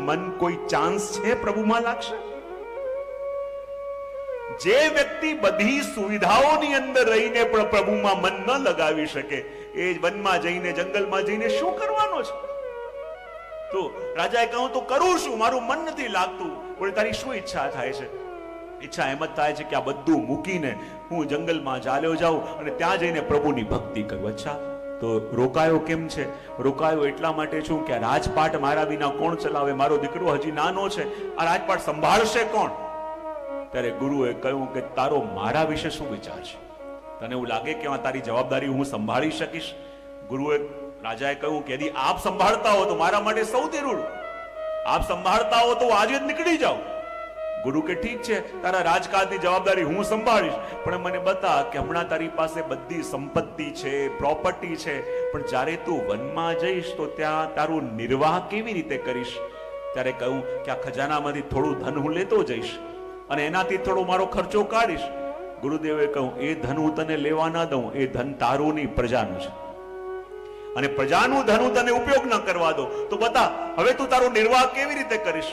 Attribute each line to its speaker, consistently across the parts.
Speaker 1: મન કોઈ ચાન્સ છે પ્રભુમાં લાગશે? જે વ્યક્તિ બધી સુવિધાઓની અંદર રહીને પણ પ્રભુમાં મન ન લગાવી શકે, એ વનમાં જઈને જંગલમાં જઈને શું કરવાનો છે? તો રાજાએ કહ્યું તો કરું શું, મારું મન નથી લાગતું. બોલે તારી શું ઈચ્છા થાય છે? ઈચ્છા એમ જ થાય છે કે આ બધું મૂકીને હું જંગલમાં ચાલ્યો જાઉં અને ત્યાં જઈને પ્રભુની ભક્તિ કરું. અચ્છા, તો રોકાયો કેમ છે? રોકાયો એટલા માટે છું કે રાજપાટ મારા વિના કોણ ચલાવે? મારો દીકરો હજી નાનો છે, આ રાજપાટ સંભાળશે કોણ? ત્યારે ગુરુએ કહ્યું કે તારો મારા વિશે શું વિચાર છે? તને એવું લાગે કે આ તારી જવાબદારી હું સંભાળી શકીશ? ગુરુએ રાજાએ કહ્યું કે યદી આપ સંભાળતા હો તો મારા માટે સૌથી રૂડ, આપ સંભાળતા હો તો આજે જ નીકળી જાઓ. ગુરુ કે ઠીક છે, તારા રાજકાજની જવાબદારી હું સંભાળીશ, પણ મને બતા કે હમણાં તારી પાસે બધી સંપત્તિ છે, પ્રોપર્ટી છે, પણ જ્યારે તું વનમાં જઈશ તો ત્યાં તારું નિર્વાહ કેવી રીતે કરીશ? ત્યારે કહ્યું કે આ ખજાનામાંથી થોડું ધન હું લેતો જઈશ અને એનાથી થોડો મારો ખર્ચો કાઢીશ. ગુરુદેવે કહ્યું એ ધન હું તને લેવા ના દઉં, એ ધન તારું નહીં પ્રજાનું છે, અને પ્રજાનું ધન હું તને ઉપયોગ ન કરવા દો તો બતા હવે તું તારો નિર્વાહ કેવી રીતે કરીશ?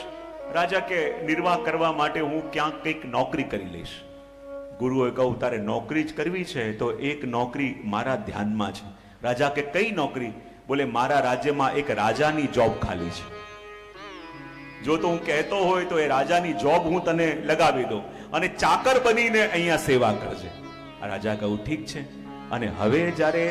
Speaker 1: રાજા કે નિર્વાહ કરવા માટે હું ક્યાંક કંઈક નોકરી કરી લઈશ. ગુરુએ કહ્યું તારે નોકરી જ કરવી છે તો એક નોકરી મારા ધ્યાનમાં છે. રાજા કે કઈ નોકરી? બોલે મારા રાજ્યમાં એક રાજાની જોબ ખાલી છે, જો તો હું કહેતો હોય તો એ રાજાની જોબ હું તને લગાવી દઉં અને ચાકર બનીને અહીંયા સેવા કરજે. રાજા કહ્યું ઠીક છે. અને હવે જ્યારે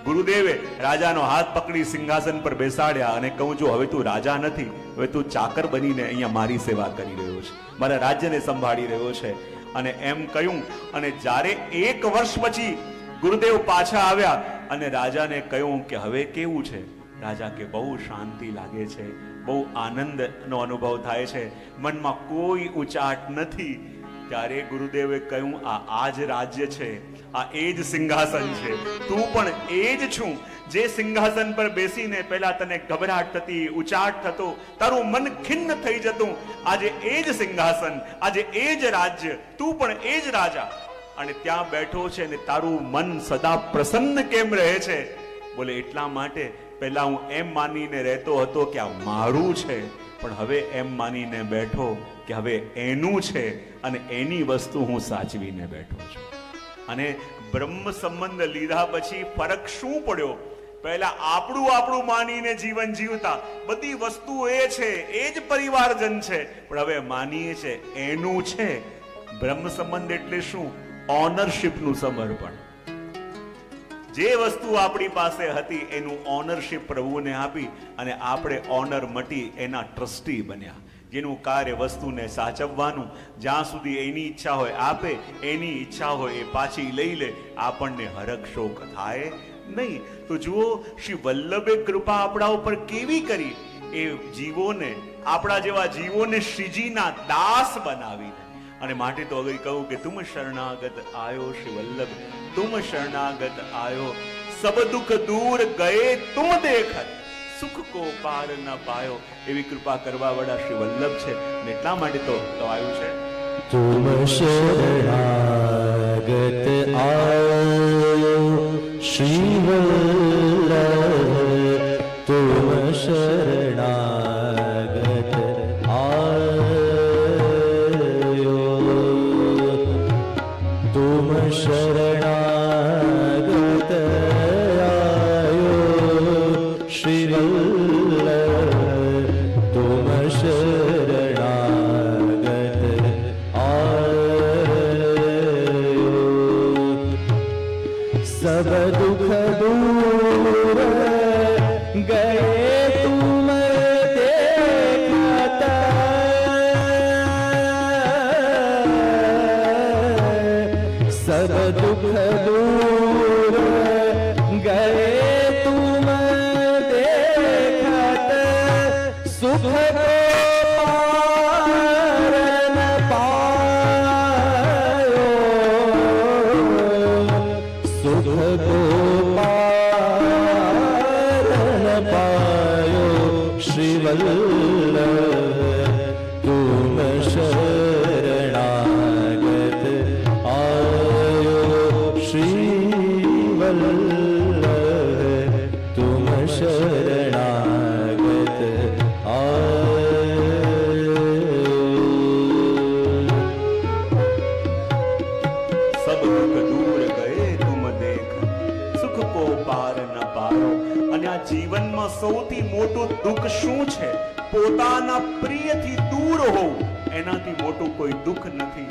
Speaker 1: ગુરુદેવે રાજાનો હાથ પકડી સિંહાસન પર બેસાડ્યા અને કહું જો હવે તું રાજા નથી, હવે તું ચાકર બનીને અહીંયા મારી સેવા કરી રહ્યો છે, મારા રાજ્યને સંભાળી રહ્યો છે. અને એમ કહ્યું અને જ્યારે 1 વર્ષ પછી ગુરુદેવ પાછા આવ્યા અને રાજાને કહ્યું કે હવે કેવું છે? રાજા કે બહુ શાંતિ લાગે છે, બહુ આનંદનો અનુભવ થાય છે, મનમાં કોઈ ઉચાટ નથી. ત્યારે ગુરુદેવે કહ્યું આ જ રાજ્ય છે, આ એ જ સિંહાસન છે, તું પણ એ જ છું જે સિંહાસન પર બેસીને પહેલા તને ગભરાટ થતી, ઉચાટ થતો, તારું મન ખિન્ન થઈ જતું. આજે એ જ સિંહાસન, આજે એ જ રાજ્ય, તું પણ એ જ રાજા અને ત્યાં બેઠો છે ને તારું મન સદા પ્રસન્ન કેમ રહે છે? બોલે એટલા માટે પહેલા હું એમ માનીને રહેતો હતો કે આ મારું છે, પણ હવે એમ માનીને બેઠો કે હવે એનું છે અને એની વસ્તુ હું સાચવીને બેઠો છું. અને બ્રહ્મ સંબંધ લીધા પછી ફરક શું પડ્યો? પહેલા આપણું માનીને જીવન જીવતા, બધી વસ્તુ એ છે, એ જ પરિવારજન છે, પણ હવે માનીએ છે એનું છે. બ્રહ્મ સંબંધ એટલે શું? ઓનરશિપનું સમર્પણ. જે વસ્તુ આપણી પાસે હતી એનું ઓનરશિપ પ્રભુને આપી અને આપણે ઓનર મટી એના ટ્રસ્ટી બન્યા. જેનું કાર્ય વસ્તુને સાચવવાનું, જ્યાં સુધી એની ઈચ્છા હોય આપે, એની ઈચ્છા હોય એ પાછી લઈ લે, આપણને હરખ શોક થાય નહીં. તો જુઓ શ્રી વલ્લભે કૃપા આપણા ઉપર કેવી કરી. એ જીવોને, આપણા જેવા જીવોને શ્રીજીના દાસ બનાવીને. અને માટે તો અગર કહું કે તુમ શરણાગત આયો શ્રી વલ્લભ, તુમ શરણાગત આયો, સબ દુઃખ દૂર ગયે તુમ દેખત, સુખ કો પાર ન પાયો. એવી કૃપા કરવા વાળા શ્રી વલ્લભ છે અને એટલા માટે તો આવ્યું છે
Speaker 2: તુમ શરણાગત આયો શ્રી વલ્લભ, તુમ શરણાગત આયો, તુમ શરણાગત આયો શ્રી વલ્લભ, તુમ શરણાગત આયો, સબ દુઃખ દૂર ગયે તુમ દેખત, સબ દુઃખ દૂર ગયે તુમ દેખત, સુખ को पार न पायो, सुख को पार न पायो श्री वल्लभ, तुम शरणागत आयो श्री वल्लभ, तुम शरणागत आयो.
Speaker 1: સૌથી મોટું દુઃખ શું છે? પોતાના પ્રિયથી દૂર હોવું, એનાથી મોટું કોઈ દુઃખ નથી.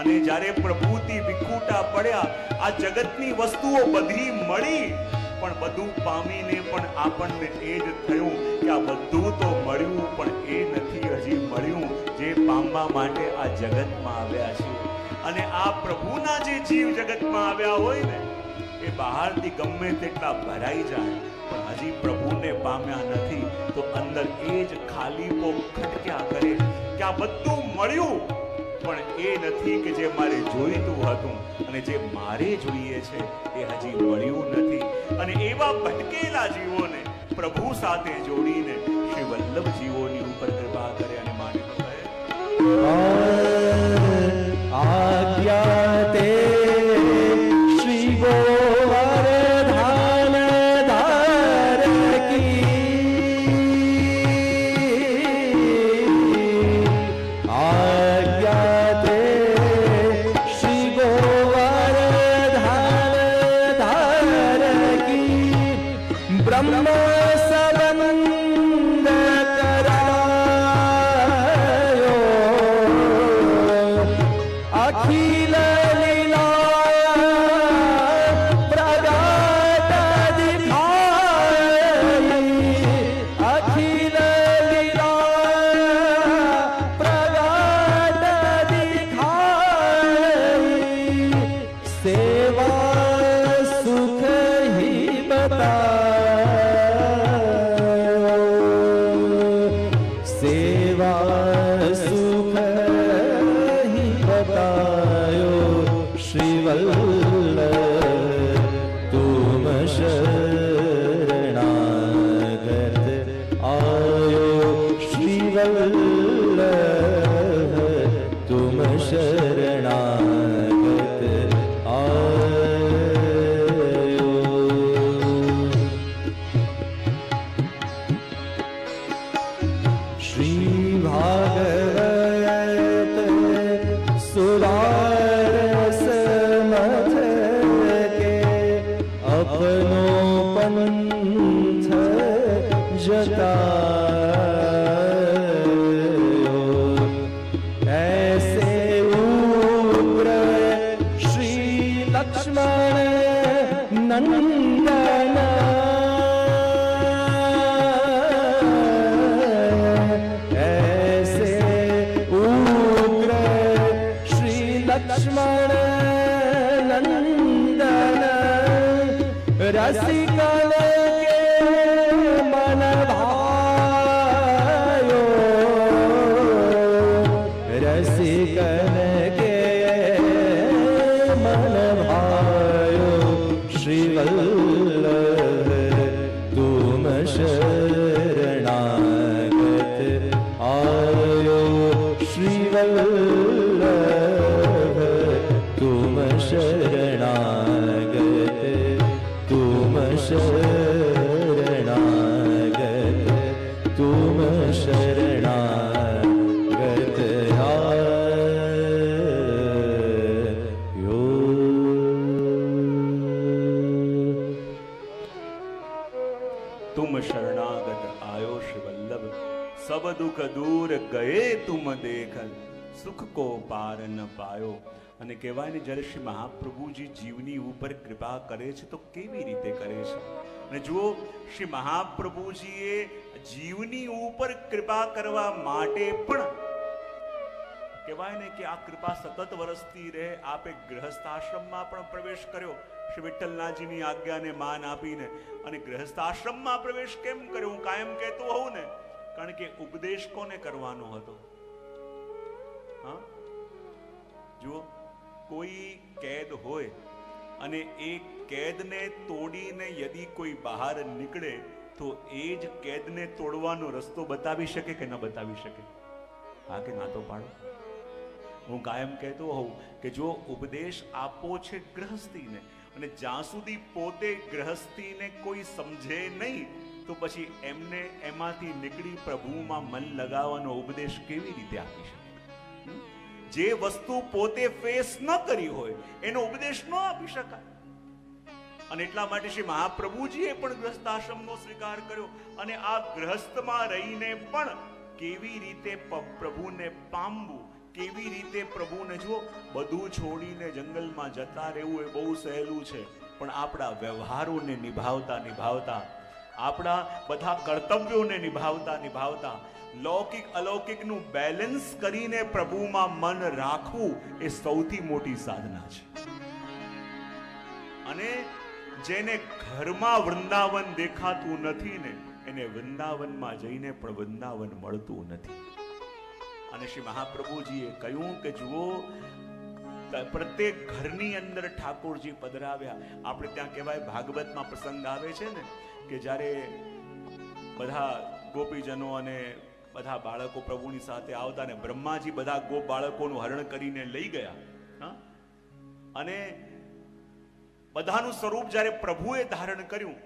Speaker 1: અને જ્યારે પ્રભુથી વિખૂટા પડ્યા, આ જગતની વસ્તુઓ બધી મળી, પણ બધું પામીને પણ આપણને એ જ થયું કે આ બધું તો મળ્યું, પણ એ નથી હજી મળ્યું જે પામવા માટે આ જગતમાં આવ્યા છે. અને આ પ્રભુના જે જીવ જગતમાં આવ્યા હોય ને, એ બહારથી ગમે તેટલા ભરાઈ જાય, પણ હજી પ્રભુને પામ્યા નથી, તો અંદર એ જ ખાલીપો ખટક્યા કરે કે આ બધું મળ્યું, પણ એ નથી કે જે મારે જોઈતું હતું, અને જે મારે જોઈએ છે એ હજી મળ્યું નથી. અને એવા ભટકેલા જીવોને પ્રભુ સાથે જોડીને શ્રી વલ્લભ જીવોની ઉપર કૃપા કરે અને માને કહે,
Speaker 2: આજ્ઞા તે શ્રી ગોવર્ધન ધાર કી, આજ્ઞા તે શ્રી ગોવર્ધન ધાર કી, બ્રહ્મ સંબંધ કરાયો, અખિલ લીલા પ્રગટ દિખાઈ, અખિલ લીલા પ્રગટ દિખાઈ, સેવા સુખ હી બતાયો, સેવા સુખ હી બતાયો, શ્રી વલ્લભ તુમ શરણાગત આયો, શ્રી વલ્લભ તુમ શરણાગત આયો. શ્રી ભાગવત સુરારસ મથ કે અપનો પંથ જતાયો, ऐसे उग्र श्री लक्ष्मण नंदन, ऐसे उग्र श्री लक्ष्मण नंदन, रसिकन के मन भायो, रसिकन के मन भायो, श्री वल्लभ तुम शरणागत आयो, श्री वल्लभ तुम शरणागत, तुम शरणागत, तुम शरणागत आयो.
Speaker 1: तुम शरणागत आयो श्री वल्लभ, सब दुख दूर गए तुम देखल, સુખ કો પાર ન પાયો. અને કહેવાય ને, જ્યારે શ્રી મહાપ્રભુજી જીવની ઉપર કૃપા કરે છે તો કેવી રીતે કરે છે. અને જુઓ, શ્રી મહાપ્રભુજીએ જીવની ઉપર કૃપા કરવા માટે પણ કહેવાય ને કે આ કૃપા સતત વરસતી રહે. આપે ગૃહસ્થાશ્રમમાં પણ પ્રવેશ કર્યો શ્રી વિઠ્ઠલનાથજીની આજ્ઞાને માન આપીને. અને ગૃહસ્થાશ્રમમાં પ્રવેશ કેમ કર્યો? હું કાયમ કહેતો હોઉં ને, કારણ કે ઉપદેશ કોને કરવાનો હતો? હા, જુઓ, કોઈ કેદ હોય અને એ કેદને તોડીને યદી કોઈ બહાર નીકળે તો એ જ કેદને તોડવાનો રસ્તો બતાવી શકે કે ન બતાવી શકે? હા કે ના તો પાડો. હું કાયમ કહેતો હોઉં કે જો ઉપદેશ આપો છે ગૃહસ્થીને, અને જ્યાં સુધી પોતે ગૃહસ્થીને કોઈ સમજે નહીં તો પછી એમને એમાંથી નીકળી પ્રભુમાં મન લગાવવાનો ઉપદેશ કેવી રીતે આપી શકે? જે વસ્તુ પોતે ફેસ ન કરી હોય એનો ઉપદેશ ન આપી શકાય. અને એટલા માટે શ્રી મહાપ્રભુજીએ પણ ગ્રસ્તાશ્રમનો સ્વીકાર કર્યો અને આ ગ્રહસ્થમાં રહીને પણ કેવી રીતે પ્રભુને પામવું, કેવી રીતે પ્રભુને જુઓ, બધું છોડીને જંગલમાં જતા રહેવું એ બહુ સહેલું છે, પણ આપણા વ્યવહારોને નિભાવતા આપણા બધા કર્તવ્યોને નિભાવતા લૌકિક અલૌકિકનું બેલેન્સ કરીને પ્રભુમાં મન રાખવું એ સૌથી મોટી સાધના છે. અને જેને ઘરમાં વૃંદાવન દેખાતું નથી ને એને વૃંદાવનમાં જઈને પણ વૃંદાવન મળતું નથી. અને શ્રી મહાપ્રભુજીએ કહ્યું કે જુઓ, પ્રત્યેક ઘરની અંદર ઠાકોરજી પધરાવ્યા. આપણે ત્યાં કહેવાય, ભાગવતમાં પ્રસંગ આવે છે ને કે જ્યારે બધા ગોપીજનો અને બધા બાળકો પ્રભુની સાથે આવતા ને બ્રહ્માજી બધા ગોપ બાળકોનું હરણ કરીને લઈ ગયા, અને બધાનું સ્વરૂપ જ્યારે પ્રભુએ ધારણ કર્યું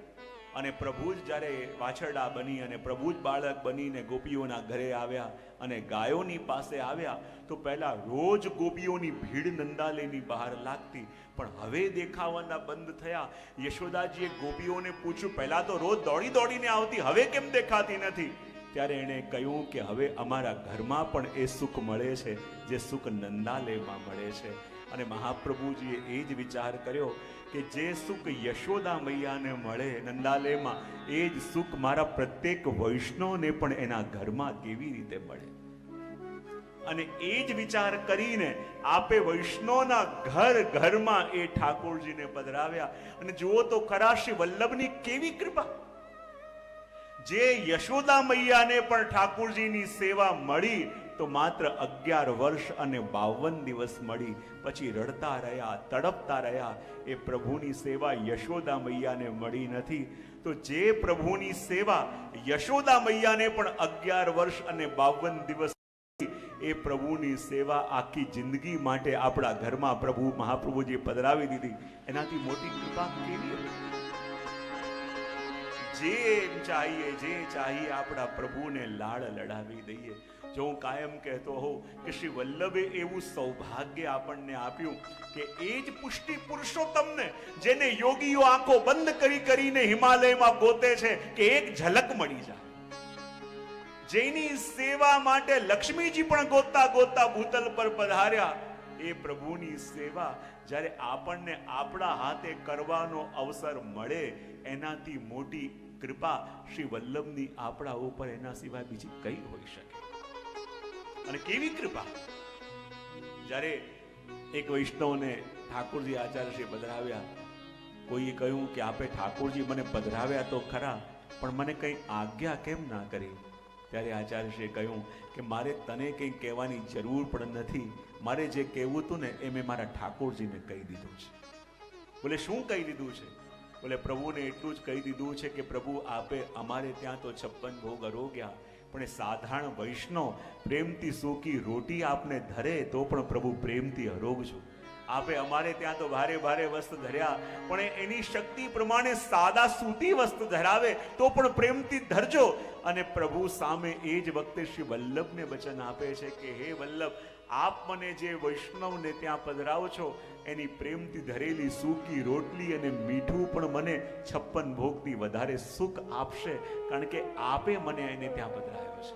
Speaker 1: અને પ્રભુ જ જ્યારે વાછરડા બની અને પ્રભુ જ બાળક બનીને ગોપીઓના ઘરે આવ્યા અને ગાયોની પાસે આવ્યા, તો પહેલા રોજ ગોપીઓની ભીડ નંદાલયની બહાર લાગતી, પણ હવે દેખાવાના બંધ થયા. યશોદાજીએ ગોપીઓને પૂછ્યું, પહેલા તો રોજ દોડી દોડીને આવતી, હવે કેમ દેખાતી નથી? ત્યારે એણે કહ્યું કે હવે અમારા ઘરમાં પણ એ સુખ મળે છે જે સુખ નંદાલયમાં મળે છે. અને મહાપ્રભુજીએ એ જ વિચાર કર્યો કે જે સુખ યશોદા મૈયાને મળે નંદાલયમાં, એ જ સુખ મારા પ્રત્યેક વૈષ્ણવને પણ એના ઘરમાં કેવી રીતે મળે. અને એ જ વિચાર કરીને આપે વૈષ્ણવના ઘરમાં એ ઠાકોરજીને પધરાવ્યા. અને જુઓ તો ખરા શ્રી વલ્લભની કેવી કૃપા! જે યશોદા મૈયાને પણ ઠાકોરજીની સેવા મળી તો માત્ર 11 વર્ષ અને 52 દિવસ મળી. પછી રડતા રહ્યા, તડપતા રહ્યા. એ પ્રભુની સેવા યશોદા મૈયાને મળી નથી. તો જે પ્રભુની સેવા યશોદા મૈયાને પણ 11 વર્ષ અને 52 દિવસ, એ પ્રભુની સેવા આખી જિંદગી માટે આપણા ઘરમાં પ્રભુ મહાપ્રભુજીએ પધરાવી દીધી. એનાથી મોટી કૃપા કેવી હતી? જે ચાહીએ આપણા પ્રભુને લાડ લડાવી દઈએ. જો હું કાયમ કહેતો હોઉં કે શ્રી વલ્લભે એવું સૌભાગ્ય આપણને આપ્યું કે એ જ પુષ્ટિ પુરુષોત્તમને જેને યોગીઓ આંખો બંધ કરીને હિમાલયમાં ગોતે છે કે એક ઝલક મળી જાય, જેની સેવા માટે લક્ષ્મીજી પણ ગોતતા ભૂતલ પર પધાર્યા, એ પ્રભુની સેવા જ્યારે આપણને આપણા હાથે કરવાનો અવસર મળે, એનાથી મોટી કૃપા શ્રી વલ્લભની આપણા ઉપર એના સિવાય બીજી કઈ હોઈ શકે? અને કેવી કૃપા! જ્યારે એક વૈષ્ણવને ઠાકોરજી આચાર્યશ્રી પધરાવ્યા, કોઈએ કહ્યું કે આપે ઠાકોરજી મને પધરાવ્યા તો ખરા, પણ મને કંઈ આજ્ઞા કેમ ના કરી? ત્યારે આચાર્યશ્રીએ કહ્યું કે મારે તને કંઈ કહેવાની જરૂર પણ નથી, મારે જે કહેવું હતું ને એ મેં મારા ઠાકોરજીને કહી દીધું છે. બોલે શું કહી દીધું છે? બોલે પ્રભુને એટલું જ કહી દીધું છે કે પ્રભુ આપે અમારે ત્યાં તો 56 ભોગ અરોગ્યા, પણ એ સાધારણ વૈષ્ણવ પ્રેમથી સૂકી રોટી આપને ધરે તો પણ પ્રભુ પ્રેમથી અરોગજો. આપે અમારે ત્યાં તો ભારે વસ્ત્ર ધર્યા, પણ એની શક્તિ પ્રમાણે સાદા સૂતી વસ્ત્ર ધરાવે તો પણ પ્રેમથી ધરજો. અને પ્રભુ સામે એ જ વખતે શ્રી વલ્લભને વચન આપે છે કે હે વલ્લભ, આપ મને જે વૈષ્ણવને ત્યાં પધરાવો છો એની પ્રેમથી ધરેલી સૂકી રોટલી અને મીઠું પણ મને 56 ભોગથી વધારે સુખ આપશે, કારણ કે આપે મને એને ત્યાં પધરાયો છે.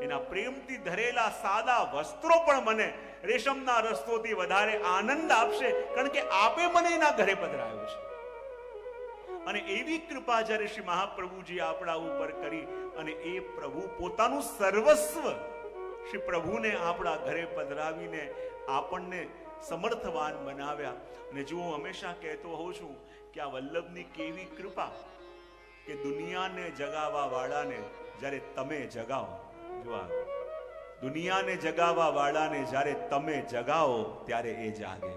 Speaker 1: એના પ્રેમથી ધરેલા સાદા વસ્ત્રો પણ મને રેશમના રસ્તોથી વધારે આનંદ આપશે, કારણ કે આપે મને એના ઘરે પધરાયો છે. અને એવી કૃપા જ્યારે શ્રી મહાપ્રભુજી આપણા ઉપર કરી અને એ પ્રભુ પોતાનું સર્વસ્વ શ્રી પ્રભુને આપણા ઘરે પધરાવીને આપણને સમર્થવાન બનાવ્યા. અને જો હું હંમેશા કહેતો હોઉં છું કે આ વલ્લભની કેવી કૃપા કે દુનિયાને જગાવવા વાળાને જ્યારે તમે જગાવો, જો આ દુનિયાને જગાવવા વાળાને જ્યારે તમે જગાવો ત્યારે એ જાગે.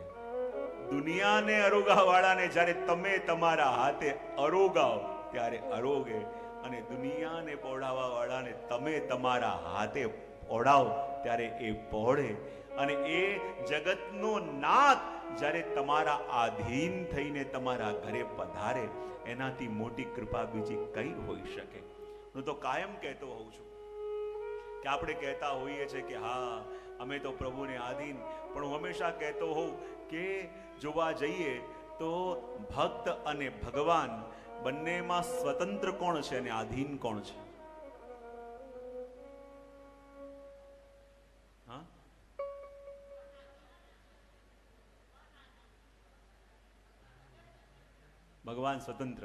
Speaker 1: દુનિયાને અરોગા વાળાને જ્યારે તમે તમારા હાથે અરોગાઓ ત્યારે અરોગે. અને દુનિયાને પહોળાવા વાળાને તમે તમારા હાથે પહોળાવો ત્યારે એ પહોળે. અને એ જગતનો નાથ જ્યારે તમારા આધીન થઈને તમારા ઘરે પધારે, એનાથી મોટી કૃપા બીજી કઈ હોઈ શકે? હું તો કાયમ કહેતો હોઉં છું કે આપણે કહેતા હોઈએ છીએ કે હા અમે તો પ્રભુને આધીન, પણ હું હંમેશા કહેતો હોઉં કે જોવા જઈએ તો તો ભક્ત અને ભગવાન બંનેમાં સ્વતંત્ર કોણ છે અને આધીન કોણ છે? હા, ભગવાન સ્વતંત્ર.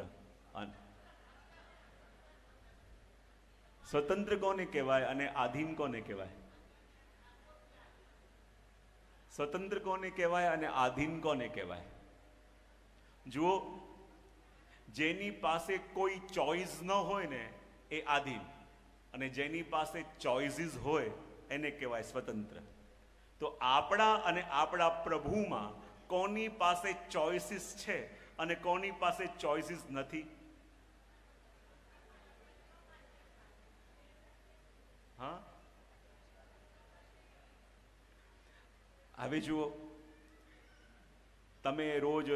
Speaker 1: સ્વતંત્ર કોને કહેવાય અને આધીન કોને કહેવાય? સ્વતંત્ર કોને કહેવાય અને આધીન કોને કહેવાય? જુઓ, જેની પાસે કોઈ ચોઇસ ન હોય ને એ આધીન, અને જેની પાસે ચોઇસીસ હોય એને કહેવાય સ્વતંત્ર. તો આપણા અને આપણા પ્રભુમાં કોની પાસે ચોઇસીસ છે અને કોની પાસે ચોઇસીસ નથી? હા, હવે જુઓ, તમે રોજ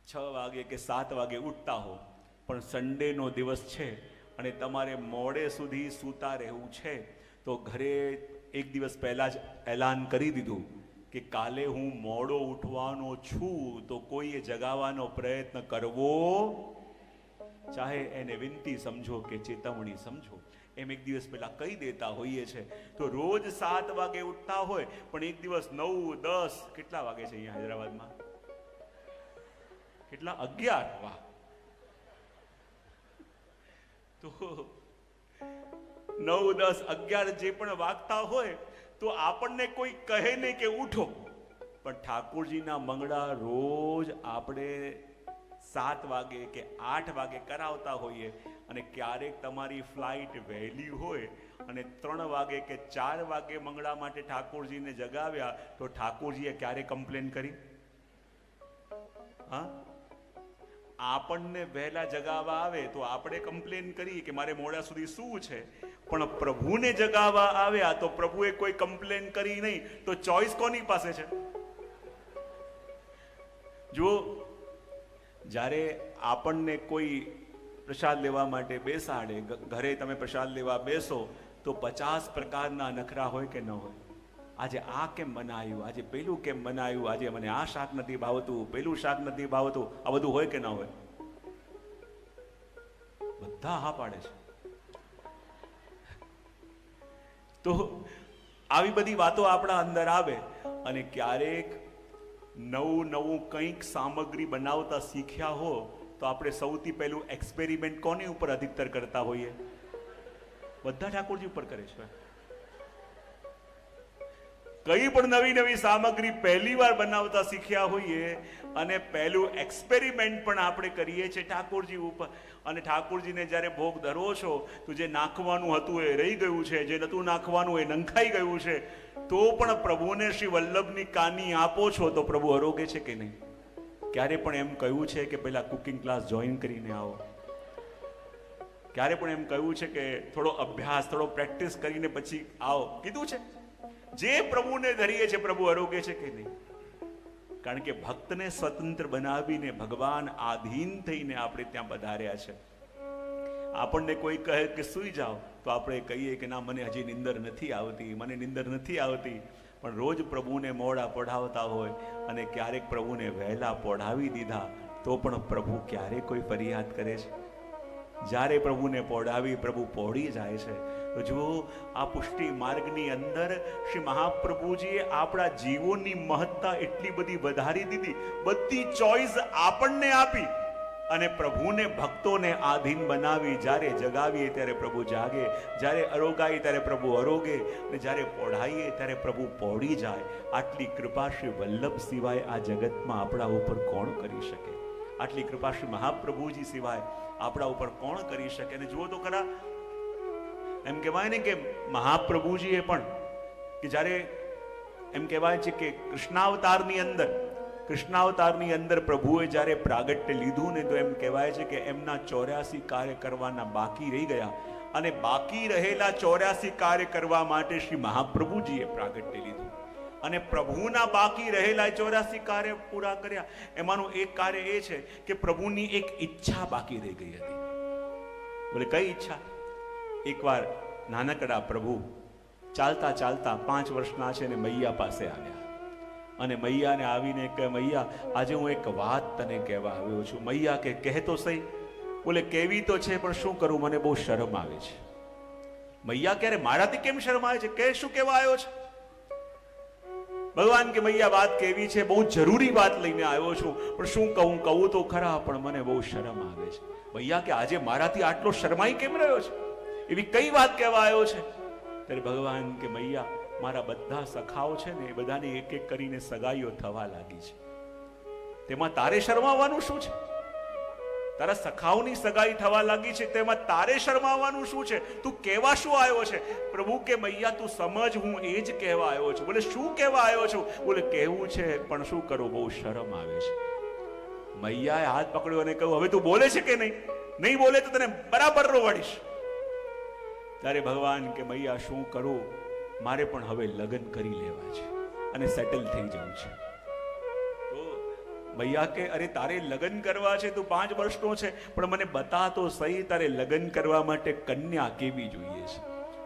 Speaker 1: 6 વાગે કે 7 વાગે ઉઠતા હો, પણ સન્ડેનો દિવસ છે અને તમારે મોડે સુધી સૂતા રહેવું છે, તો ઘરે એક દિવસ પહેલા જ એલાન કરી દીધું કે કાલે હું મોડો ઉઠવાનો છું, તો કોઈએ જગાવવાનો પ્રયત્ન કરવો, ચાહે એને વિનંતી સમજો કે ચેતવણી સમજો, એમ એક દિવસ પહેલા કહી દેતા હોઈએ છે. તો રોજ 7 વાગે ઉઠતા હોય, પણ એક દિવસ 9, 10, કેટલા વાગે છે અહીંયા હૈદરાબાદમાં? કેટલા? 11. વાહ! તો 9, 10, 11 જે પણ વાગતા હોય, તો આપણને કોઈ કહે નહીં કે ઉઠો, પણ ઠાકોરજીના મંગળા રોજ આપણે 7 વાગે કે 8 વાગે કરાવતા હોઈએ, અને ક્યારેક તમારી ફ્લાઇટ વહેલી હોય અને 3 વાગે કે 4 વાગે મંગળા માટે ઠાકોરજીને જગાવ્યા, તો ઠાકોરજીએ ક્યારે કમ્પ્લેન કરી? હા, આપણને વહેલા જગાવવા આવે તો આપણે કમ્પ્લેન કરી કે મારે મોડા સુધી શું છે, પણ પ્રભુને જગાવવા આવ્યા તો પ્રભુએ કોઈ કમ્પ્લેન કરી નહીં. તો ચોઇસ કોની પાસે છે? જો જ્યારે આપણને કોઈ પ્રસાદ લેવા માટે બેસાડે, ઘરે તમે પ્રસાદ લેવા બેસો, તો 50 પ્રકારના નખરા હોય કે ન હોય? આજે આ કેમ બનાવ્યું, આજે પેલું કેમ બનાવ્યું, આજે મને આ શાક નથી ભાવતું, પેલું શાક નથી ભાવતું, આ બધું હોય કે ન હોય? બધા હા પાડે છે. તો આવી બધી વાતો આપણા અંદર આવે, અને ક્યારેક નવું કંઈક સામગ્રી બનાવતા શીખ્યા હો, તો આપણે સૌથી પહેલું એક્સપેરિમેન્ટ કોની ઉપર અધિકતર કરતા હોઈએ? બધા ઠાકોરજી ઉપર કરે છે. કઈ પણ નવી સામગ્રી પહેલી વાર બનાવતા શીખ્યા હોઈએ, અને પહેલું એક્સપેરિમેન્ટ પણ આપણે કરીએ છીએ ઠાકોરજી ઉપર. અને ઠાકોરજીને જ્યારે ભોગ ધરો છો, તો જે નાખવાનું હતું એ રહી ગયું છે, જે નતું નાખવાનું એ નંખાઈ ગયું છે, તો પણ પ્રભુને શ્રી વલ્લભની કાની આપો છો, તો પ્રભુ આરોગે છે કે નહીં? ક્યારે પણ એમ કહ્યું છે કે પહેલા કુકિંગ ક્લાસ જોઈન કરીને આવો? ક્યારે પણ એમ કહ્યું છે કે થોડો અભ્યાસ, થોડો પ્રેક્ટિસ કરીને પછી આવો? કીધું છે? જે પ્રભુને ધરીએ છે, પ્રભુ આરોગે છે કે નહીં? કારણ કે ભક્તને સ્વતંત્ર બનાવીને ભગવાન આધીન થઈને આપણે ત્યાં પધાર્યા છે. આપણને કોઈ કહે કે સૂઈ જાઓ, તો આપણે કહીએ કે ના, મને હજી નિંદર નથી આવતી, મને નિંદર નથી આવતી. પણ રોજ પ્રભુને મોડા પઢાવતા હોય, અને ક્યારેક પ્રભુને વહેલા પઢાવી દીધા, તો પણ પ્રભુ ક્યારે કોઈ ફરિયાદ કરે છે? જ્યારે પ્રભુને પહોંચાવી પ્રભુ પહોંચી જાય છે. તો જુઓ, આ પુષ્ટિ માર્ગની અંદર શ્રી મહાપ્રભુજીએ આપણા જીવોની મહત્તા એટલી બધી વધારી દીધી, બધી ચોઈસ આપણને આપી, અને પ્રભુને ભક્તોને આધીન બનાવી. જ્યારે જગાવીએ ત્યારે પ્રભુ જાગે, જ્યારે અરોગાઈએ ત્યારે પ્રભુ અરોગે, અને જ્યારે પહોંચાઈએ ત્યારે પ્રભુ પહોંચી જાય. આટલી કૃપા શ્રી વલ્લભ સિવાય આ જગતમાં આપણા ઉપર કોણ કરી શકે? આટલી કૃપા શ્રી મહાપ્રભુજી સિવાય આપણા ઉપર કોણ કરી શકે? અને જુઓ તો ખરા, એમ કહેવાય ને કે મહાપ્રભુજીએ પણ, કે જ્યારે એમ કહેવાય છે કે કૃષ્ણાવતારની અંદર પ્રભુએ જ્યારે પ્રાગટ્ય લીધું ને, તો એમ કહેવાય છે કે એમના 84 કાર્ય કરવાના બાકી રહી ગયા, અને બાકી રહેલા 84 કાર્ય કરવા માટે શ્રી મહાપ્રભુજીએ પ્રાગટ્ય લીધું, અને પ્રભુના બાકી રહેલા 84 કાર્ય પૂરા કર્યા. એમાંનું એક કાર્ય એ છે કે પ્રભુની એક ઈચ્છા બાકી રહી ગઈ હતી. બોલે કઈ ઈચ્છા? એકવાર નાનકડા પ્રભુ ચાલતા 5 વર્ષના છે ને મૈયા પાસે આવ્યા, અને મૈયાને આવીને કહે, મૈયા આજે હું એક વાત તને કહેવા આવ્યો છું. મૈયા કે કહે તો સહી. બોલે કેવી તો છે પણ શું કરું, મને બહુ શરમ આવે છે. મૈયા ક્યારે મારાથી કેમ શરમ આવે છે, કે શું કહેવા આવ્યો છે? ભગવાન કે મૈયા વાત કેવી છે, બહુ જરૂરી વાત લઈને આવ્યો છું, પણ શું કહું તો ખરા, પણ મને બહુ શરમ આવે છે. મૈયા કે આજે મારાથી આટલો શરમાઈ કેમ રહ્યો છે, એવી કઈ વાત કહેવા આવ્યો છે? ત્યારે ભગવાન કે મૈયા મારા બધા સખાઓ છે ને, એ બધાની એક એક કરીને સગાઈઓ થવા લાગી છે, તેમાં તારે શરમાવાનું શું છે? તારા સખાઓની સગાઈ થવા લાગી છે, તેમાં તારે શરમાવાનું શું છે? તું કહેવા શું આવ્યો છે? પ્રભુ કે મૈયા તું સમજ, હું એ જ કહેવા આવ્યો છું. બોલે શું કહેવા આવ્યો છું? બોલે કહેવું છે પણ શું કરું, બહુ શરમ આવે છે. મૈયાએ હાથ પકડ્યો અને કહ્યું, હવે તું બોલે છે કે નહીં? નહીં બોલે તો તને બરાબર રોવાડીશ. ત્યારે ભગવાન કે મૈયા શું કરું, મારે પણ હવે લગ્ન કરી લેવા છે અને સેટલ થઈ જવું છે. તો મૈયા કે અરે તારે લગ્ન કરવા છે, તું 5 વર્ષનો છે, પણ મને બતા તો સહી, તારે લગ્ન કરવા માટે કન્યા કેવી જોઈએ છે?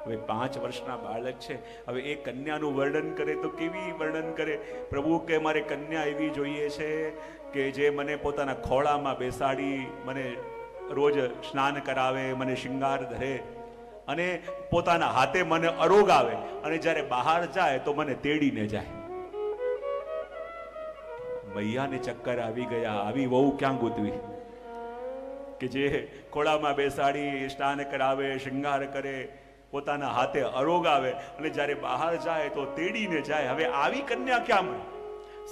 Speaker 1: હવે 5 વર્ષના બાળક છે, હવે એ કન્યાનું વર્ણન કરે તો કેવી વર્ણન કરે? પ્રભુ કે મારે કન્યા એવી જોઈએ છે કે જે મને પોતાના ખોળામાં બેસાડી મને રોજ સ્નાન કરાવે, મને શિંગાર ધરે અને પોતાના હાથે મને અરોગાવે, અને જ્યારે બહાર જાય તો મને તેડીને જાય. મૈયાને ચક્કર આવી ગયા, આવી વહુ ક્યાં ગોતવી કે જે ખોળામાં બેસાડી સ્નાન કરાવે, શિંગાર કરે, પોતાના હાથે અરોગાવે અને જ્યારે બહાર જાય તો તેડીને જાય. હવે આવી કન્યા ક્યાં મળે?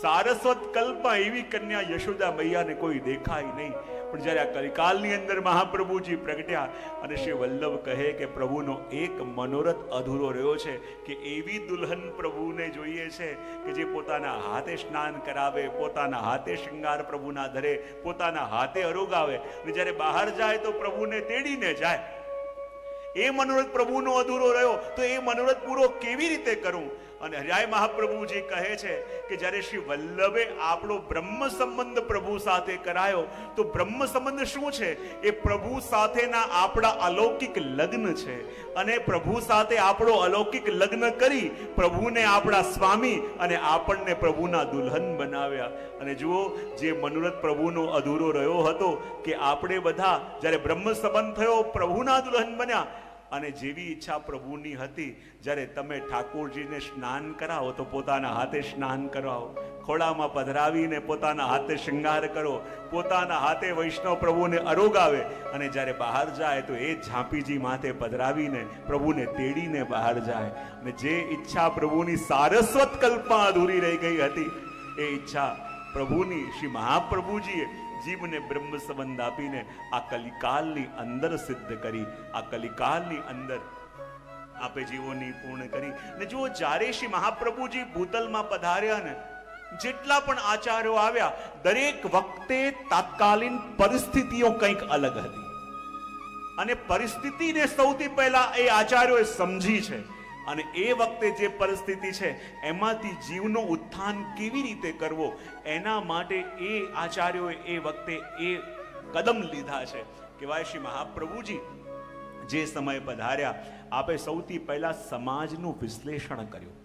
Speaker 1: સારસ્વત કલ્પમાં એવી કન્યા યશોદા મૈયાને કોઈ દેખાય નહીં. પણ જ્યારે આ કલિકાલની અંદર મહાપ્રભુજી પ્રગટ્યા અને શ્રી વલ્લભ કહે કે પ્રભુનો એક મનોરથ અધૂરો રહ્યો છે કે એવી દુલ્હન પ્રભુને જોઈએ છે કે જે પોતાના હાથે સ્નાન કરાવે, પોતાના હાથે શૃંગાર પ્રભુના ધરે, પોતાના હાથે અરોગાવે અને જ્યારે બહાર જાય તો પ્રભુને તેડીને જાય. એ મનોરથ પ્રભુનો અધૂરો રહ્યો, તો એ મનોરથ પૂરો કેવી રીતે કરું? અને હરિરાય મહાપ્રભુજી કહે છે કે જ્યારે શ્રી વલ્લભે આપણો બ્રહ્મ સંબંધ પ્રભુ સાથે કરાયો, તો બ્રહ્મ સંબંધ શું છે? એ પ્રભુ સાથેના આપણા અલૌકિક લગ્ન છે. અને પ્રભુ સાથે આપણો અલૌકિક લગ્ન કરી પ્રભુને આપણા સ્વામી અને આપણને પ્રભુના દુલ્હન બનાવ્યા. અને જુઓ, જે મનોરથ પ્રભુનો અધૂરો રહ્યો હતો કે આપણે બધા જ્યારે બ્રહ્મ સંબંધ થયો, પ્રભુના દુલ્હન બન્યા, અને જેવી ઈચ્છા પ્રભુની હતી, જ્યારે તમે ઠાકોરજીને સ્નાન કરાવો તો પોતાના હાથે સ્નાન કરાવો, ખોળામાં પધરાવીને પોતાના હાથે શૃંગાર કરો, પોતાના હાથે વૈષ્ણવ પ્રભુને અરોગાવે, અને જ્યારે બહાર જાય તો એ ઝાંપીજી માથે પધરાવીને પ્રભુને તેડીને બહાર જાય. અને જે ઈચ્છા પ્રભુની સારસ્વત કલ્પમાં અધૂરી રહી ગઈ હતી, એ ઈચ્છા પ્રભુની શ્રી મહાપ્રભુજીએ જીવને બ્રહ્મ સંબંધ આપીને આ કલિકાલની અંદર સિદ્ધ કરી, આ કલિકાલની અંદર આપે જીવોની પૂર્ણ કરી. ને જુઓ, જ્યારે શ્રી મહાપ્રભુજી ભૂતલમાં પધાર્યા ને, જેટલા પણ આચાર્યો આવ્યા, દરેક વખતે તાત્કાલિન પરિસ્થિતિઓ કંઈક અલગ હતી. અને પરિસ્થિતિને સૌથી પહેલા એ આચાર્યોએ સમજી છે. અને એ વખતે જે પરિસ્થિતિ છે એમાંથી જીવનો ઉત્થાન કેવી રીતે કરવો, એના માટે એ આચાર્યોએ એ વખતે એ કદમ લીધા છે. કહેવાય શ્રી મહાપ્રભુજી જે સમય પધાર્યા, આપે સૌથી પહેલા સમાજનું વિશ્લેષણ કર્યું.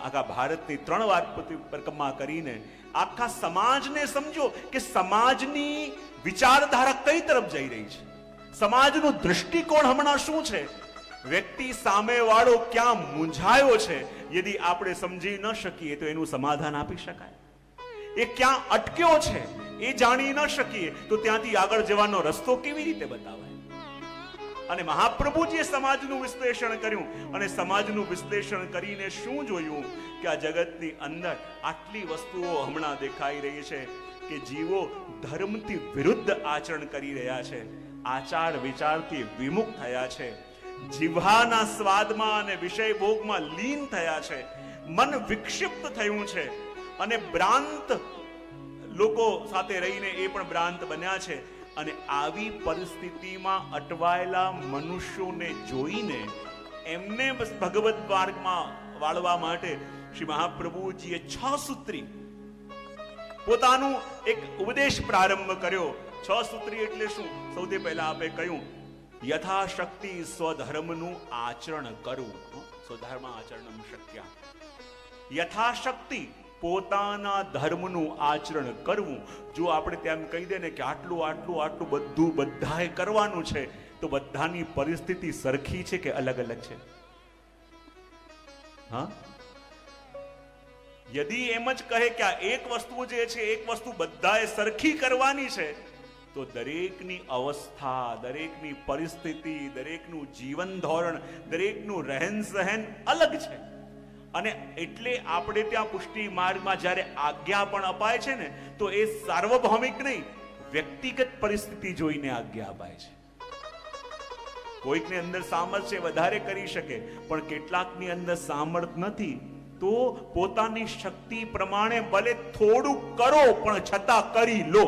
Speaker 1: આખા ભારતની 3 વાર પરિક્રમા કરીને આખા સમાજને સમજો કે સમાજની વિચારધારા કઈ તરફ જઈ રહી છે, સમાજનું દૃષ્ટિકોણ હમણાં શું છે, વ્યક્તિ સામે વાળો ક્યાં મૂંઝાયો છે. યદિ આપણે સમજી ન શકીએ તો એનું સમાધાન આપી શકાય. એ ક્યાં અટક્યો છે એ જાણી ન શકીએ તો ત્યાંથી આગળ જવાનો રસ્તો કેવી રીતે બતાવાય? અને મહાપ્રભુજીએ સમાજનું વિશ્લેષણ કર્યું, અને સમાજનું વિશ્લેષણ કરીને શું જોયું કે આ જગતની અંદર આટલી વસ્તુઓ હમણાં દેખાઈ રહી છે કે જીવો ધર્મથી વિરુદ્ધ આચરણ કરી રહ્યા છે, આચાર વિચારથી વિમુખ થયા છે, જીવહાના સ્વાદમાં અને વિષય ભોગમાં લીન થયા છે, મન વિક્ષિપ્ત થયું છે, અને ભ્રાંત લોકો સાથે રહીને એ પણ ભ્રાંત બન્યા છે. અને આવી પરિસ્થિતિમાં અટવાયેલા મનુષ્યોને જોઈને એમને ભગવત માર્ગમાં વાળવા માટે શ્રી મહાપ્રભુજીએ 6 સૂત્રી પોતાનું એક ઉપદેશ પ્રારંભ કર્યો. 6 સૂત્રી એટલે શું? સૌથી પહેલા આપે કહ્યું, યથાશક્તિ સ્વધર્મનું આચરણ કરવું. સ્વધર્મ આચરણમ શક્ય. યથાશક્તિ પોતાના ધર્મનું આચરણ કરવું. જો આપણે તેમ કહી દે ને કે આટલું આટલું આટલું બધું બધાએ કરવાનું છે, તો બધાની પરિસ્થિતિ સરખી છે કે અલગ અલગ છે? હા, યદી એમ જ કહે કે આ એક વસ્તુ જે છે, એક વસ્તુ બધાએ સરખી કરવાની છે, તો દરેકની અવસ્થા, દરેકની પરિસ્થિતિ, દરેકનું જીવન ધોરણ, દરેકનું રહેન સહેન અલગ છે. અને એટલે આપણે ત્યાં પુષ્ટિ માર્ગમાં જ્યારે આજ્ઞા પણ અપાય છે ને, તો એ સાર્વભૌમિક નહીં, વ્યક્તિગત પરિસ્થિતિ જોઈને આજ્ઞા અપાય છે. કોઈકની અંદર સામર્થ્ય વધારે કરી શકે, પણ કેટલાકની અંદર સામર્થ નથી, તો પોતાની શક્તિ પ્રમાણે ભલે થોડું કરો, પણ છતાં કરી લો.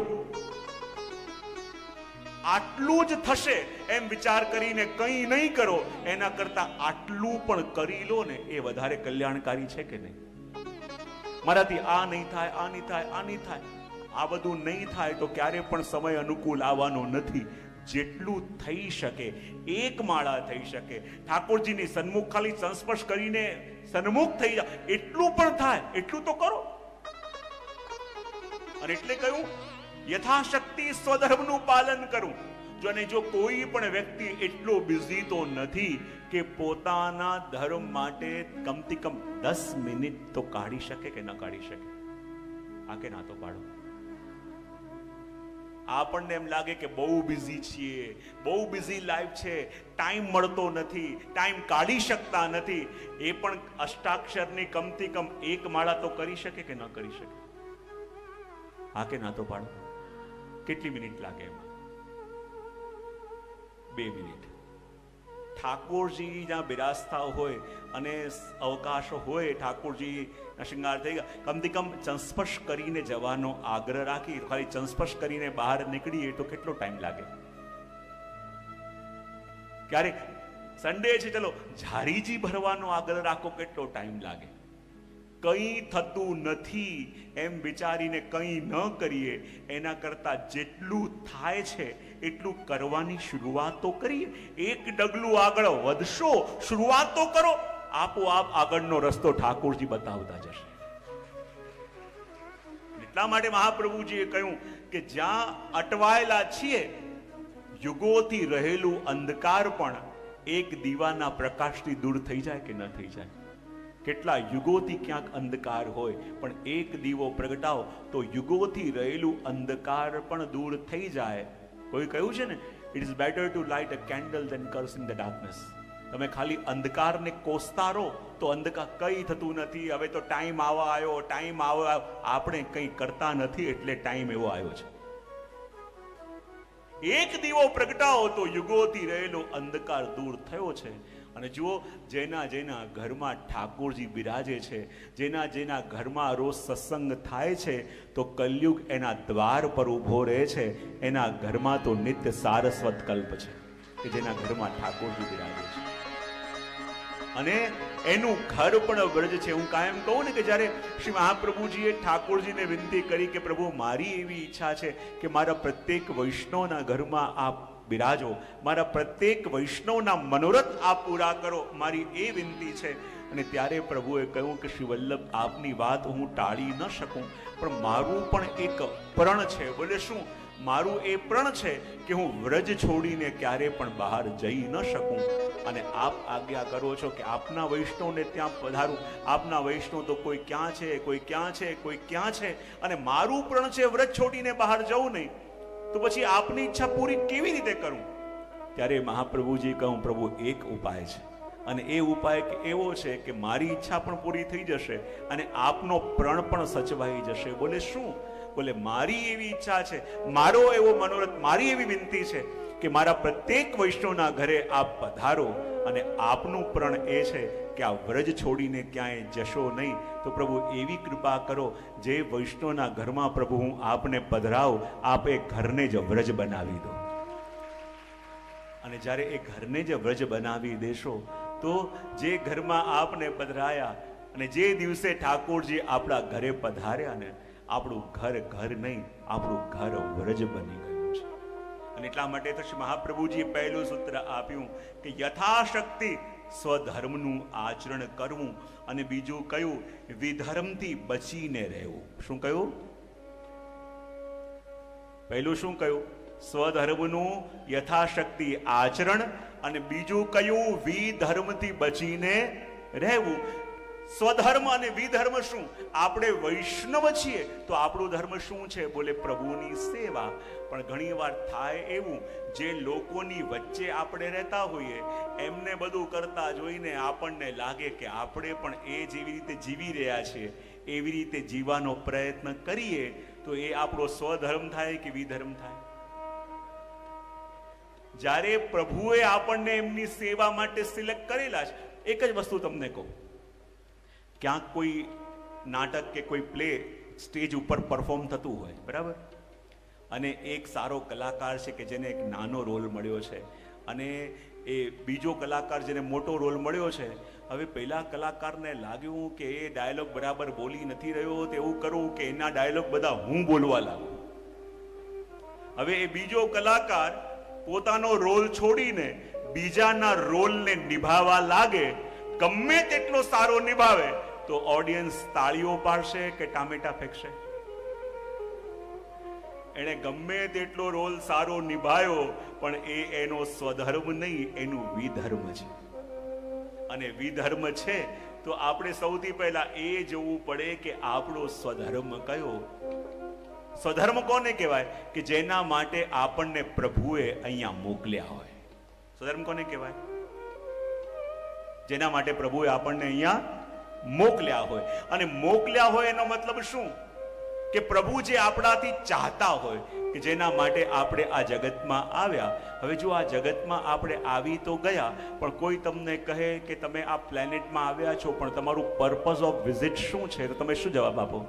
Speaker 1: આટલું જ થશે એમ વિચાર કરીને કંઈ નહીં કરો, એના કરતા આટલું પણ કરી લો ને, એ વધારે કલ્યાણકારી છે કે નહીં? મારાથી આ નહીં થાય, આ નહીં થાય, આ નહીં થાય, આ બધું નહીં થાય તો ક્યારે પણ સમય અનુકૂળ આવવાનો નથી. જેટલું થઈ શકે, એક માળા થઈ શકે, ઠાકોરજીની સન્મુખ ખાલી સંસ્પર્શ કરીને સન્મુખ થઈ જાય, એટલું પણ થાય એટલું તો કરો. અને એટલે કહ્યું યથાશક્તિ સ્વધર્મનું પાલન કરવું. જો કોઈ પણ વ્યક્તિ એટલો બિઝી તો નથી કે પોતાના ધર્મ માટે કમથી કમ 10 મિનિટ તો કાઢી શકે કે ન કાઢી શકે? આ કે ના તો પાડો. આપણને એમ લાગે કે બહુ બિઝી છીએ, બહુ બિઝી લાઈફ છે, ટાઈમ મળતો નથી, ટાઈમ કાઢી શકતા નથી. એ પણ અષ્ટાક્ષરની કમથી કમ એક માળા તો કરી શકે કે ન કરી શકે? આ કે ના તો પાડો. કેટલી મિનિટ લાગે એમાં? 2 મિનિટ. ઠાકોરજી જ્યાં બિરાજતા હોય અને અવકાશ હોય, ઠાકોરજી શૃંગાર થઈ ગયા, કમથી કમ સંસ્પર્શ કરીને જવાનો આગ્રહ રાખી, ખાલી સંસ્પર્શ કરીને બહાર નીકળીએ તો કેટલો ટાઈમ લાગે? ક્યારેક સન્ડે છે, ચલો ઝારીજી ભરવાનો આગ્રહ રાખો, કેટલો ટાઈમ લાગે? કંઈ થતું નથી એમ વિચારીને કંઈ ન કરીએ, એના કરતા જેટલું થાય છે એટલું કરવાની શરૂઆત તો કરીએ. એક ડગલું આગળ વધશો, શરૂઆત તો કરો, આપોઆપ આગળનો રસ્તો ઠાકોરજી બતાવતા જશે. એટલા માટે મહાપ્રભુજીએ કહ્યું કે જ્યાં અટવાયેલા છીએ, યુગોથી રહેલું અંધકાર પણ એક દીવાના પ્રકાશથી દૂર થઈ જાય કે ન થઈ જાય? કેટલા યુગોથી ક્યાંક અંધકાર હોય, પણ એક દીવો પ્રગટાવો તો યુગોથી રહેલું અંધકાર પણ દૂર થઈ જાય. કોઈ કહ્યું છે ને, it is better to light a candle than curse in the darkness. તમે ખાલી અંધકારને કોસતા રહો તો અંધકાર કંઈ થતું નથી. હવે તો ટાઈમ આવા આવ્યો, ટાઈમ આવો, આપણે કંઈ કરતા નથી એટલે ટાઈમ એવો આવ્યો છે. એક દીવો પ્રગટાવો તો યુગોથી રહેલો અંધકાર દૂર થયો છે. અને જુઓ, જેના ઘરમાં ઠાકોરજી બિરાજે છે, જેના ઘરમાં રોજ સત્સંગ થાય છે, તો કલયુગ એના દ્વાર પર ઊભો રહે છે. એના ઘરમાં તો નિત્ય સારસ્વત કલ્પ છે કે જેના ઘરમાં ઠાકોરજી બિરાજે છે. અને એનું ઘર પણ વ્રજ છે. હું કાયમ કહું ને કે જ્યારે શ્રી મહાપ્રભુજીએ ઠાકોરજીને વિનંતી કરી કે પ્રભુ, મારી એવી ઈચ્છા છે કે મારા પ્રત્યેક વૈષ્ણવના ઘરમાં આપ બિરાજો, મારા પ્રત્યેક વૈષ્ણવના મનોરથ આપ પૂરા કરો, મારી એ વિનંતી છે. અને ત્યારે પ્રભુએ કહ્યું કે શ્રી વલ્લભ, આપની વાત હું ટાળી ન શકું, પણ મારું પણ એક પ્રણ છે. બોલે શું? મારું એ પ્રણ છે કે હું વ્રજ છોડીને ક્યારે પણ બહાર જઈ ન શકું. અને આપ આજ્ઞા કરો છો કે આપના વૈષ્ણવને ત્યાં પધારું. આપના વૈષ્ણવ તો કોઈ ક્યાં છે, કોઈ ક્યાં છે, કોઈ ક્યાં છે, અને મારું પ્રણ છે વ્રજ છોડીને બહાર જવું નહીં. તો પછી આપની ઈચ્છા પૂરી કેવી રીતે કરું? ત્યારે મહાપ્રભુજી કહું, પ્રભુ એક ઉપાય છે, અને એ ઉપાય એવો છે કે મારી ઈચ્છા પણ પૂરી થઈ જશે અને આપનો પ્રણ પણ સચવાઈ જશે. બોલે શું? બોલે મારી એવી ઈચ્છા છે, મારો એવો મનોરથ, મારી એવી વિનંતી છે કે મારા પ્રત્યેક વૈષ્ણવના ઘરે આપ પધારો, અને આપનું પ્રણ એ છે કે આ વ્રજ છોડીને ક્યાંય જશો નહીં. તો પ્રભુ એવી કૃપા કરો, જે વૈષ્ણવના ઘરમાં પ્રભુ હું આપને પધરાવું, આપ એ ઘરને જ વ્રજ બનાવી દો. અને જ્યારે એ ઘરને જ વ્રજ બનાવી દેશો, તો જે ઘરમાં આપને પધરાયા અને જે દિવસે ઠાકોરજી આપણા ઘરે પધાર્યા ને, આપણું ઘર ઘર નહીં, આપણું ઘર વ્રજ બની ગયું છે. અને એટલા માટે તો શ્રી મહાપ્રભુજીએ પહેલું સૂત્ર આપ્યું કે યથાશક્તિ સ્વધર્મનું આચરણ કરવું, અને બીજું કયું? વિધર્મથી બચીને રહેવું. શું કહ્યું? પહેલું શું કહ્યું? સ્વધર્મનું યથાશક્તિ આચરણ, અને બીજું કયું? વિધર્મથી બચીને રહેવું. સ્વધર્મ અને વિધર્મ શું? આપણે વૈષ્ણવ છીએ તો આપણો ધર્મ શું છે? બોલે પ્રભુની સેવા. પણ ઘણી વાર થાય એવું, જે લોકોની વચ્ચે આપણે રહેતા હોઈએ એમને બધું કરતા જોઈને આપણને લાગે કે આપણે પણ એ જેવી રીતે જીવી રહ્યા છીએ એવી રીતે જીવવાનો પ્રયત્ન કરીએ, તો એ આપણો સ્વધર્મ થાય કે વિધર્મ થાય? જ્યારે પ્રભુએ આપણને એમની સેવા માટે સિલેક્ટ કરેલા છે, એક જ વસ્તુ તમને કહું, ક્યાંક કોઈ નાટક કે કોઈ પ્લે સ્ટેજ ઉપર પરફોર્મ થતું હોય, બરાબર, અને એક સારો કલાકાર છે કે જેને એક નાનો રોલ મળ્યો છે, અને એ બીજો કલાકાર જેને મોટો રોલ મળ્યો છે. હવે પહેલા કલાકારને લાગ્યું કે એ ડાયલોગ બરાબર બોલી નથી રહ્યો, તો એવું કરું કે એના ડાયલોગ બધા હું બોલવા લાગુ. હવે એ બીજો કલાકાર પોતાનો રોલ છોડીને બીજાના રોલને નિભાવવા લાગે, ગમે તેટલો સારો નિભાવે તો ઓડિયન્સ તાળીઓ પાડશે કે ટામેટા ફેંકશે? એને ગમે તેટલો રોલ સારો નિભાયો, પણ એનો સ્વધર્મ નહીં, એનું વિધર્મ છે. અને વિધર્મ છે તો આપણે સૌથી પહેલા એ જોવું પડે કે આપણો સ્વધર્મ કયો. સ્વધર્મ કોને કહેવાય? કે જેના માટે આપણને પ્રભુએ અહીંયા મોકલ્યા હોય. સ્વધર્મ કોને કહેવાય? જેના માટે પ્રભુએ આપણને અહીંયા મોકલ્યા હોય. અને મોકલ્યા હોય એનો મતલબ શું? કે પ્રભુ જે આપણાથી ચાહતા હોય, કે જેના માટે આપણે આ જગતમાં આવ્યા. હવે જો આ જગતમાં આપણે આવી તો ગયા, પણ કોઈ તમને કહે કે તમે આ પ્લેનેટમાં આવ્યા છો, પણ તમારું પર્પઝ ઓફ વિઝિટ શું છે, તો તમે શું જવાબ આપો?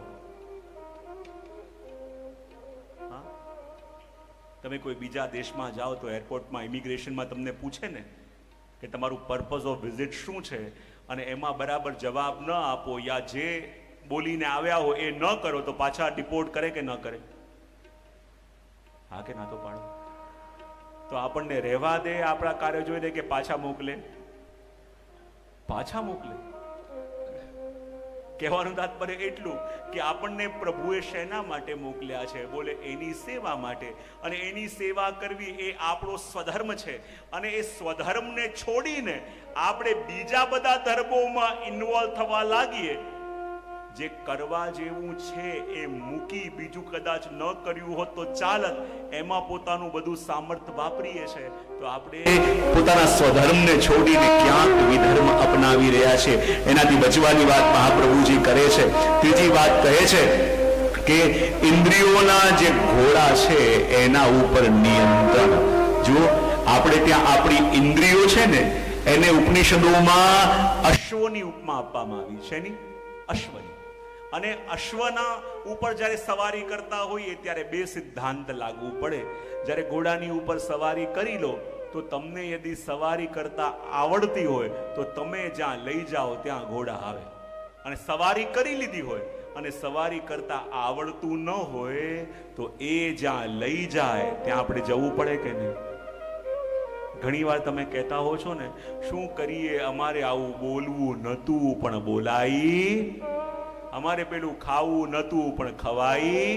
Speaker 1: તમે કોઈ બીજા દેશમાં જાઓ તો એરપોર્ટમાં ઇમિગ્રેશનમાં તમને પૂછે ને કે તમારું પર્પઝ ઓફ વિઝિટ શું છે, અને એમાં બરાબર જવાબ ન આપો, યા જે બોલીને આવ્યા હો એ ન કરો, તો પાછા ડિપોર્ટ કરે કે ન કરે? હા કે ના તો પાડો? તો આપણને રહેવા દે, આપણા કાર્ય જોઈ દે, કે પાછા મોકલે? પાછા મોકલે. કહેવાનું તાત્પર્ય એટલું કે આપણને પ્રભુએ શેના માટે મોકલ્યા છે? બોલે એની સેવા માટે. અને એની સેવા કરવી એ આપણો સ્વધર્મ છે. અને એ સ્વધર્મને છોડીને આપણે બીજા બધા ધર્મોમાં ઇન્વોલ્વ થવા લાગીએ, જે કરવા જેવું છે એ મૂકી બીજું કદાચ ન કર્યું હોત તો ચાલત, એમાં પોતાનું બધું સામર્થ્ય વાપરીએ છે, તો આપણે પોતાના સ્વધર્મને છોડીને ક્યાંક વિધર્મ અપનાવી રહ્યા છે. એનાથી બચવાની વાત મહાપ્રભુજી કરે છે. ત્રીજી વાત કહે છે કે ઇન્દ્રિયોના જે ઘોડા છે એના ઉપર નિયંત્રણ. જો આપણે ત્યાં આપણી ઇન્દ્રિયો છે ને, એને ઉપનિષદોમાં અશ્વની ઉપમા આપવામાં આવી છે. એની અશ્વની. અને અશ્વના ઉપર જ્યારે સવારી કરતા હોઈએ ત્યારે બે સિદ્ધાંત લાગુ પડે. જ્યારે ઘોડાની ઉપર સવારી કરી લો તો તમને યદિ સવારી કરતા આવડતી હોય તો તમે જ્યાં લઈ જાઓ ત્યાં ઘોડા આવે. અને સવારી કરી લીધી હોય અને સવારી કરતા આવડતું ન હોય તો એ જ્યાં લઈ જાય ત્યાં આપણે જવું પડે કે નહીં? ઘણી વાર તમે કહેતા હો છો ને, શું કરીએ, અમારે આવું બોલવું નતું પણ બોલાઈ, અમારે પેલું ખાવું નતું પણ ખવાઈ,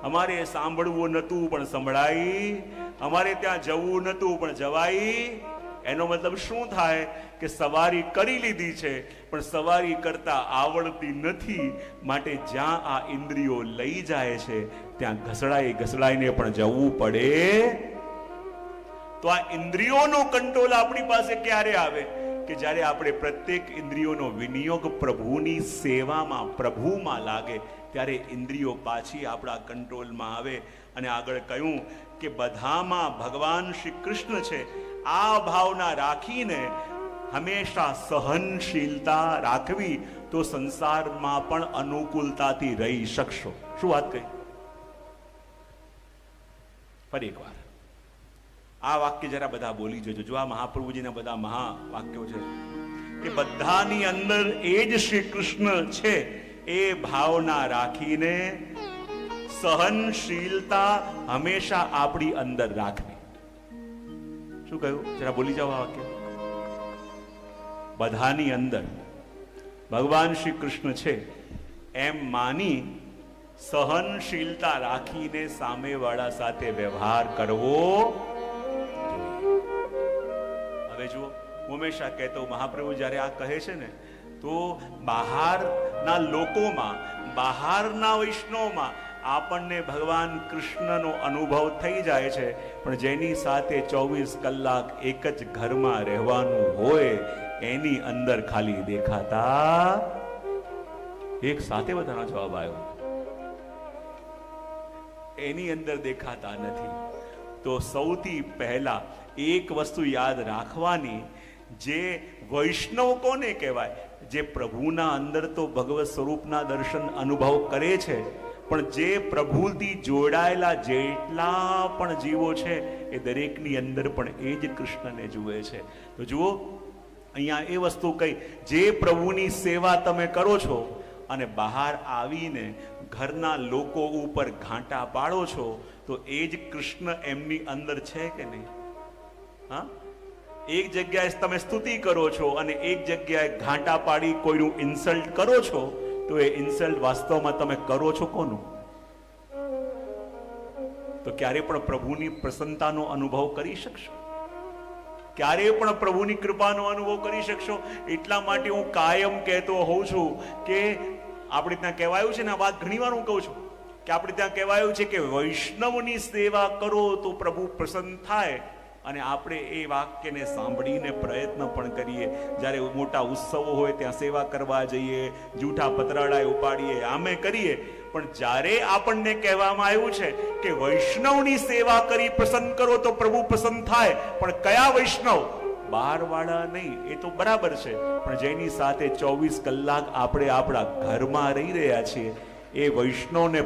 Speaker 1: અમારે સાંભળવું નતું પણ સંભળાઈ, અમારે ત્યાં જવું નતું પણ જવાઈ. એનો મતલબ શું થાય? કે સવારી કરી લીધી છે પણ સવારી કરતા આવડતી નથી, માટે જ્યાં આ ઇન્દ્રિયો લઈ જાય છે ત્યાં ઘસડાઈને પણ જવું પડે. તો આ ઇન્દ્રિયોનો કંટ્રોલ આપણી પાસે ક્યારે આવે? કે જ્યારે આપણે પ્રત્યેક ઇન્દ્રિયોનો વિનિયોગ પ્રભુની સેવામાં, પ્રભુમાં લાગે, ત્યારે ઇન્દ્રિયો પાછી આપણા કંટ્રોલમાં આવે. અને આગળ કહ્યું કે બધામાં ભગવાન શ્રી કૃષ્ણ છે. આ ભાવના રાખીને હંમેશા સહનશીલતા રાખવી તો સંસારમાં પણ અનુકૂળતાથી રહી શકશો. શું વાત કહી? ફરી એકવાર આ વાક્ય જરા બધા બોલી જોજો. જો આ મહાપ્રભુજીના બધા મહાવાક્યો છે કે બધાની અંદર એ જ શ્રી કૃષ્ણ છે, એ ભાવના રાખીને સહનશીલતા હંમેશા આપણી અંદર રાખવી. શું કહ્યું? જરા બોલી જાઓ આ વાક્ય. બધાની અંદર ભગવાન શ્રી કૃષ્ણ છે એમ માની સહનશીલતા રાખીને સામેવાળા સાથે વ્યવહાર કરવો. હવે જુઓ, હું હંમેશા કહેતો, મહાપ્રભુ જ્યારે આ કહે છે ને તો બહારના લોકોમાં, બહારના વૈષ્ણવમાં આપણને ભગવાન કૃષ્ણનો અનુભવ થઈ જાય છે, પણ જેની સાથે 24 કલાક એક જ ઘરમાં રહેવાનું હોય એની અંદર ખાલી દેખાતા એક સાથે બધાનો જવાબ આવ્યો, એની અંદર દેખાતા નથી. તો સૌથી પહેલા એક વસ્તુ યાદ રાખવાની, જે વૈષ્ણવ કોને કહેવાય? જે પ્રભુના અંદર તો ભગવત સ્વરૂપના દર્શન અનુભવ કરે છે, પણ જે પ્રભુથી જોડાયેલા જેટલા પણ જીવો છે એ દરેકની અંદર પણ એ જ કૃષ્ણને જુએ છે. તો જુઓ, અહીંયા એ વસ્તુ કઈ, જે પ્રભુની સેવા તમે કરો છો અને બહાર આવીને ઘરના લોકો ઉપર ઘાંટા પાડો છો, તો એ જ કૃષ્ણ એમની અંદર છે કે નહીં? હા, એક જગ્યાએ તમે સ્તુતિ કરો છો અને એક જગ્યાએ ઘાંટા પાડી કોઈનું ઇન્સલ્ટ કરો છો, તો એ ઇન્સલ્ટ વાસ્તવમાં તમે કરો છો કોનું? તો ક્યારે પણ પ્રભુની પ્રસન્નતાનો અનુભવ કરી શકશો? ક્યારે પણ પ્રભુની કૃપાનો અનુભવ કરી શકશો? એટલા માટે હું કાયમ કહેતો હોઉં છું કે આપણે ત્યાં કહેવાયું છે ને, આ વાત ઘણી વાર હું કહું છું કે આપણે ત્યાં કહેવાયું છે કે વૈષ્ણવની સેવા કરો તો પ્રભુ પ્રસન્ન થાય. અને આપણે એ વાક્યને સાંભળીને પ્રયત્ન પણ કરીએ. જ્યારે મોટા ઉત્સવો હોય ત્યાં સેવા કરવા જઈએ, જૂઠા પતરાળા ઉપાડીએ, આમે કરીએ, પણ જ્યારે આપણને કહેવામાં આવ્યું છે કે વૈષ્ણવની સેવા કરી પ્રસન્ન કરો તો પ્રભુ પ્રસન્ન થાય, પણ કયા વૈષ્ણવ? બહાર વાળા નહીં, એ તો બરાબર છે, પણ જેની સાથે 24 કલાક આપણે આપણા ઘરમાં રહી રહ્યા છીએ એ વૈષ્ણવને